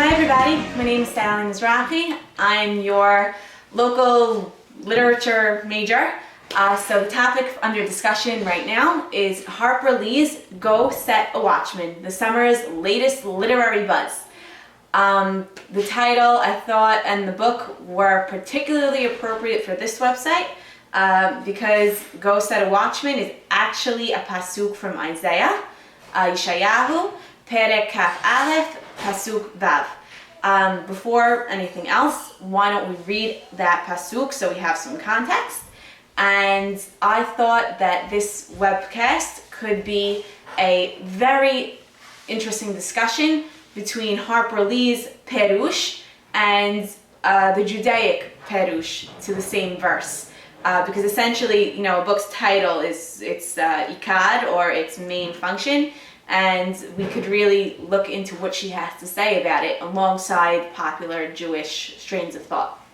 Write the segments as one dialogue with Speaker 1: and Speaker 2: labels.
Speaker 1: Hi everybody, my name is Sally Mizrahi. I'm your local literature major. So the topic under discussion right now is Harper Lee's Go Set a Watchman, the summer's latest literary buzz. The title, I thought, and the book were particularly appropriate for this website because Go Set a Watchman is actually a pasuk from Isaiah, Yeshayahu, Perek Kaf Aleph, Pasuk Vav. Before anything else, why don't we read that pasuk so we have some context? And I thought that this webcast could be a very interesting discussion between Harper Lee's Perush and the Judaic Perush to the same verse. Because essentially, a book's title is its ikad, or its main function, and we could really look into what she has to say about it alongside popular Jewish strains of thought.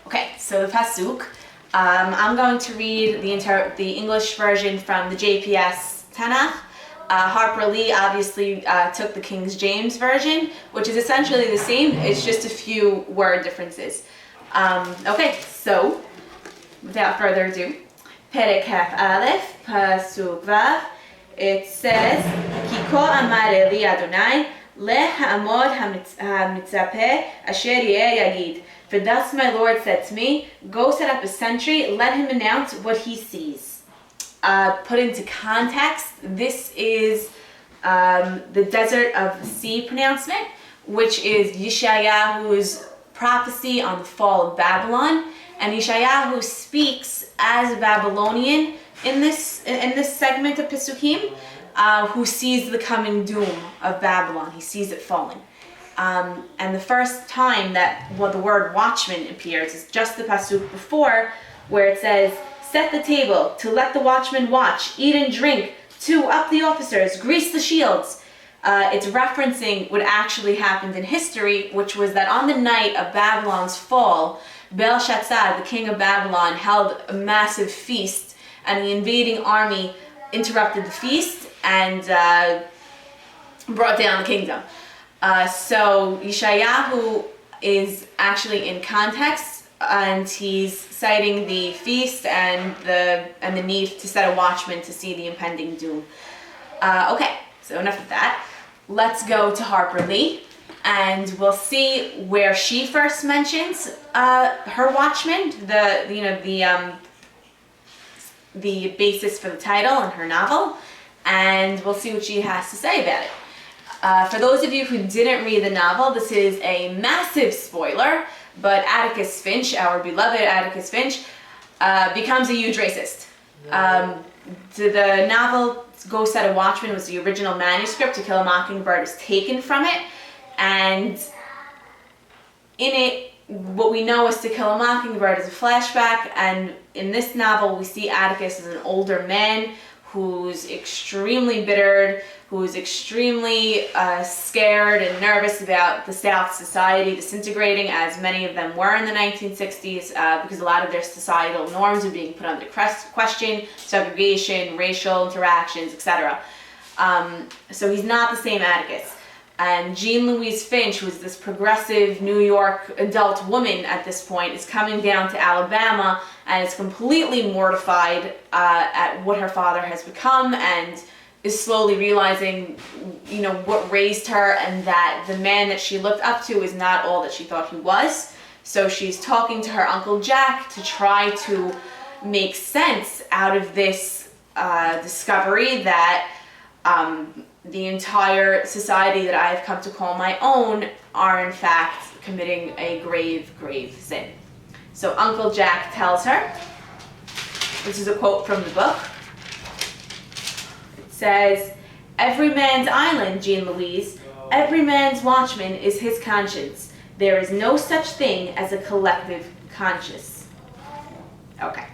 Speaker 1: Okay, so the pasuk. I'm going to read the English version from the JPS Tanakh. Harper Lee obviously took the King James version, which is essentially the same. It's just a few word differences. Okay, so without further ado, Perek Kaf Aleph, Pasuk Vav. It says, Kiko amar Eli Adonai, le ha'amod ha'mitzapeh asher yeh yagid. For thus my Lord said to me, go set up a sentry, let him announce what he sees. Put into context, this is the Desert of the Sea pronouncement, which is Yeshayahu's prophecy on the fall of Babylon. And Yeshayahu speaks as a Babylonian in this segment of Pesukim, who sees the coming doom of Babylon. He sees it falling. And the first time that the word watchman appears is just the pasuk before, where it says, set the table to let the watchman watch, eat and drink, to up the officers, grease the shields. It's referencing what actually happened in history, which was that on the night of Babylon's fall, Belshazzar, the king of Babylon, held a massive feast, and the invading army interrupted the feast and brought down the kingdom. So Yeshayahu is actually in context, and he's citing the feast and the need to set a watchman to see the impending doom. Okay, so enough of that. Let's go to Harper Lee, and we'll see where she first mentions her watchman, the basis for the title in her novel, and we'll see what she has to say about it. For those of you who didn't read the novel, this is a massive spoiler, but Atticus Finch, our beloved Atticus Finch, becomes a huge racist. The novel Go Set a Watchman was the original manuscript. To Kill a Mockingbird was taken from it, and in it, what we know is To Kill a Mockingbird is a flashback, and in this novel we see Atticus as an older man who's extremely bittered, who's extremely scared and nervous about the South society disintegrating, as many of them were in the 1960s, because a lot of their societal norms are being put under question, segregation, racial interactions, etc. So he's not the same Atticus. And Jean Louise Finch, who's this progressive New York adult woman at this point, is coming down to Alabama and is completely mortified at what her father has become, and is slowly realizing, what raised her, and that the man that she looked up to is not all that she thought he was. So she's talking to her Uncle Jack to try to make sense out of this discovery that the entire society that I've come to call my own are in fact committing a grave, grave sin. So Uncle Jack tells her, this is a quote from the book, it says, every man's island, Jean Louise, every man's watchman is his conscience. There is no such thing as a collective conscience. Okay.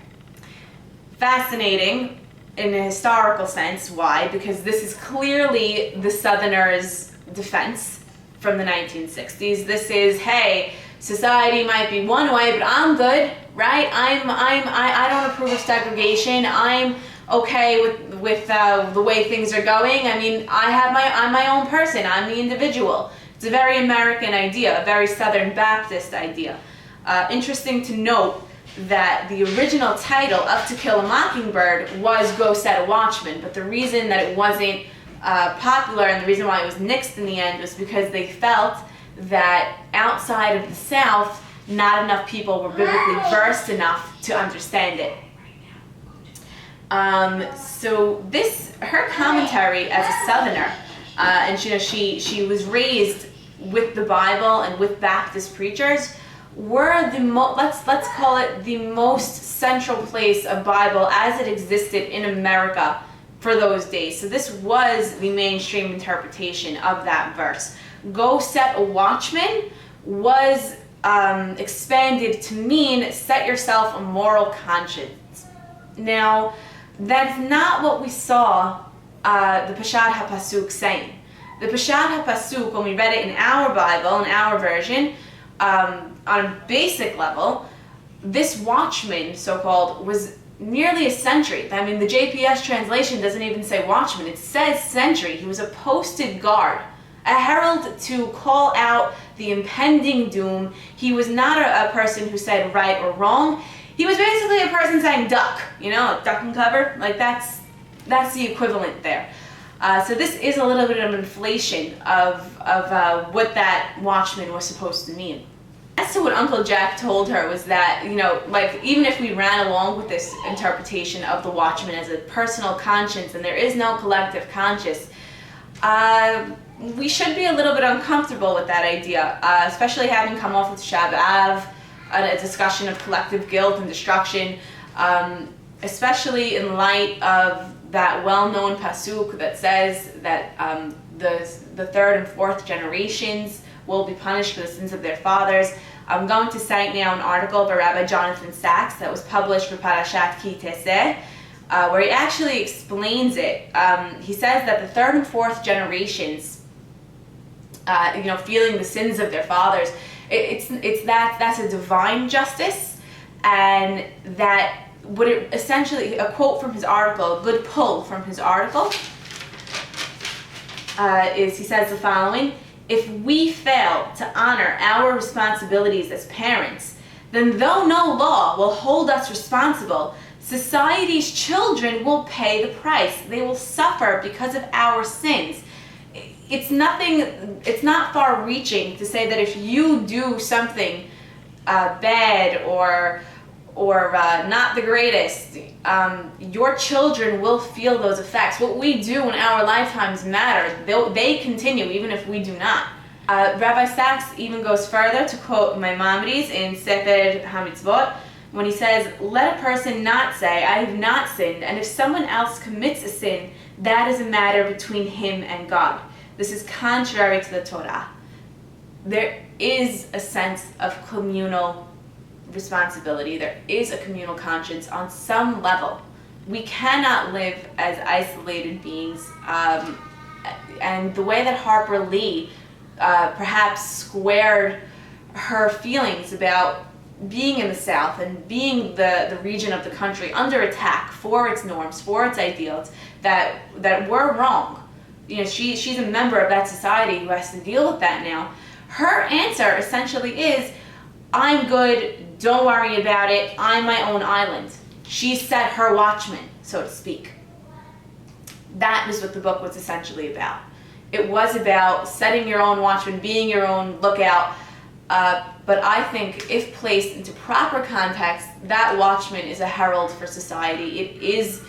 Speaker 1: Fascinating. In a historical sense. Why? Because this is clearly the Southerners' defense from the 1960s. This is, hey, society might be one way, but I'm good, right? I don't approve of segregation. I'm okay with the way things are going. I mean, I'm my own person. I'm the individual. It's a very American idea, a very Southern Baptist idea. Interesting to note that the original title of To Kill a Mockingbird was Go Set a Watchman, but the reason that it wasn't popular and the reason why it was nixed in the end was because they felt that outside of the South, not enough people were biblically versed enough to understand it. So her commentary as a Southerner, and she was raised with the Bible and with Baptist preachers, were the let's call it the most central place of Bible as it existed in America for those days. So this was the mainstream interpretation of that verse. Go set a watchman was expanded to mean set yourself a moral conscience. Now, that's not what we saw the Peshat HaPasuk saying. The Peshat HaPasuk, when we read it in our Bible, in our version, on a basic level, this watchman, so-called, was nearly a sentry. I mean, the JPS translation doesn't even say watchman, it says sentry. He was a posted guard, a herald to call out the impending doom. He was not a person who said right or wrong. He was basically a person saying duck, duck and cover. Like that's the equivalent there. So this is a little bit of an inflation of what that watchman was supposed to mean. As to what Uncle Jack told her was that, even if we ran along with this interpretation of the watchman as a personal conscience and there is no collective conscience, we should be a little bit uncomfortable with that idea, especially having come off with Shabbat, a discussion of collective guilt and destruction, especially in light of that well-known pasuk that says that the third and fourth generations will be punished for the sins of their fathers. I'm going to cite now an article by Rabbi Jonathan Sachs that was published for Parashat Ki Teseh, where he actually explains it. He says that the third and fourth generations, feeling the sins of their fathers, that's a divine justice, and that what it essentially, a quote from his article, a good pull from his article, is he says the following: if we fail to honor our responsibilities as parents, then though no law will hold us responsible, society's children will pay the price. They will suffer because of our sins. It's not far-reaching to say that if you do something bad or not the greatest, your children will feel those effects. What we do in our lifetimes matter. They continue even if we do not. Rabbi Sachs even goes further to quote Maimonides in Sefer HaMitzvot when he says, "Let a person not say, 'I have not sinned,' and if someone else commits a sin, that is a matter between him and God." This is contrary to the Torah. There is a sense of communal responsibility. There is a communal conscience on some level. We cannot live as isolated beings. And the way that Harper Lee perhaps squared her feelings about being in the South and being the region of the country under attack for its norms, for its ideals that were wrong. She's a member of that society who has to deal with that now. Her answer essentially is, I'm good, don't worry about it, I'm my own island. She set her watchman, so to speak. That is what the book was essentially about. It was about setting your own watchman, being your own lookout, but I think if placed into proper context, that watchman is a herald for society. It is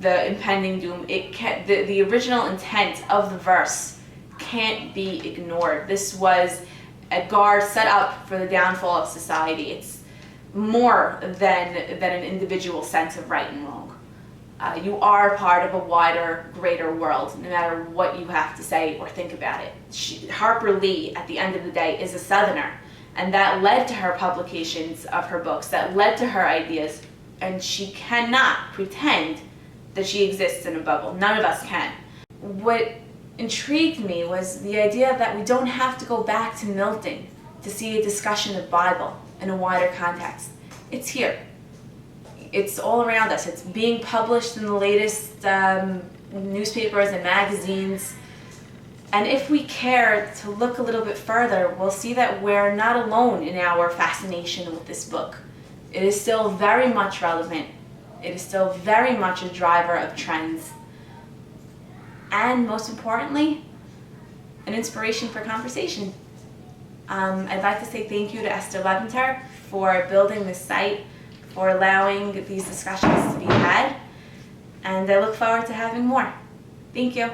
Speaker 1: the impending doom. The original intent of the verse can't be ignored. This was a guard set up for the downfall of society. It's more than an individual sense of right and wrong. You are part of a wider, greater world, no matter what you have to say or think about it. Harper Lee, at the end of the day, is a Southerner, and that led to her publications of her books, that led to her ideas, and she cannot pretend that she exists in a bubble. None of us can. What intrigued me was the idea that we don't have to go back to Milton to see a discussion of Bible in a wider context. It's here. It's all around us. It's being published in the latest newspapers and magazines. And if we care to look a little bit further, we'll see that we're not alone in our fascination with this book. It is still very much relevant. It is still very much a driver of trends. And most importantly, an inspiration for conversation. I'd like to say thank you to Esther Leventer for building this site, for allowing these discussions to be had, and I look forward to having more. Thank you.